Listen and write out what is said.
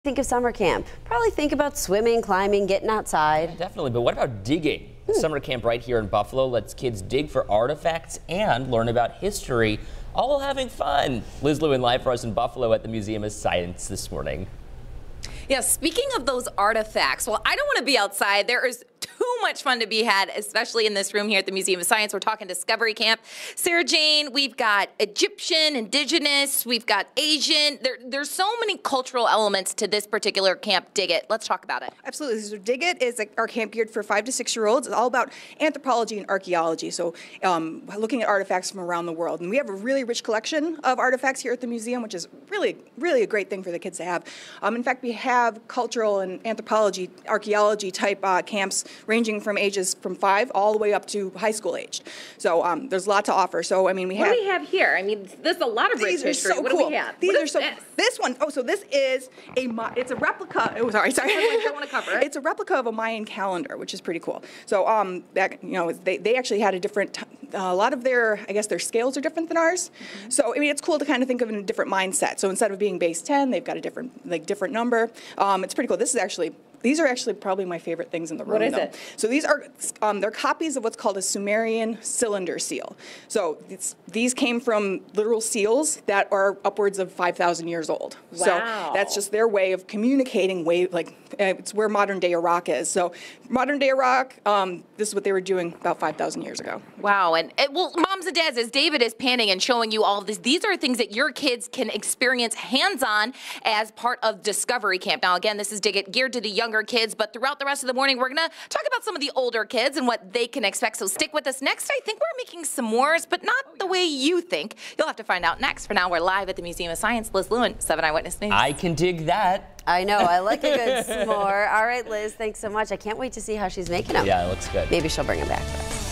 Think of summer camp. Probably think about swimming, climbing, getting outside. Yeah, definitely, but what about digging? The summer camp right here in Buffalo lets kids dig for artifacts and learn about history, all while having fun. Liz Lewin live for us in Buffalo at the Museum of Science this morning. Yeah, speaking of those artifacts, well, I don't want to be outside. There is too much fun to be had, especially in this room here at the Museum of Science. We're talking Discovery Camp. Sarah Jane, we've got Egyptian, indigenous, we've got Asian. There's so many cultural elements to this particular camp, Dig It. Let's talk about it. Absolutely. So Dig It is our camp geared for 5 to 6 year olds. It's all about anthropology and archaeology, so looking at artifacts from around the world. And we have a really rich collection of artifacts here at the museum, which is really a great thing for the kids to have. In fact, we have cultural and anthropology, archaeology type camps ranging from ages from 5 all the way up to high school aged. So there's a lot to offer. So I mean, what do we have here? I mean, there's a lot of rich history. So what cool. do we have? These are so. This one, so this is it's a replica. Oh, sorry. I don't want to cover it. It's a replica of a Mayan calendar, which is pretty cool. So that, they actually had a different. A lot of their, I guess, their scales are different than ours. Mm-hmm. So I mean, it's cool to kind of think of it in a different mindset. So instead of being base 10, they've got a different number. It's pretty cool. These are actually probably my favorite things in the room. What is it? So these are they're copies of what's called a Sumerian cylinder seal. So these came from literal seals that are upwards of 5,000 years old. Wow. So that's just their way of communicating. It's where modern day Iraq is. So modern day Iraq, this is what they were doing about 5,000 years ago. Wow. And well, moms and dads, as David is panning and showing you all of this, these are things that your kids can experience hands-on as part of Discovery Camp. Now, again, this is Dig It geared to the younger kids, but throughout the rest of the morning, we're going to talk about some of the older kids and what they can expect. So stick with us. Next, I think we're making s'mores, but not the way you think. You'll have to find out next. For now, we're live at the Museum of Science. Liz Lewin, 7 Eyewitness News. I can dig that. I know. I like a good s'more. All right, Liz, thanks so much. I can't wait to see how she's making them. Yeah, it looks good. Maybe she'll bring them back for us.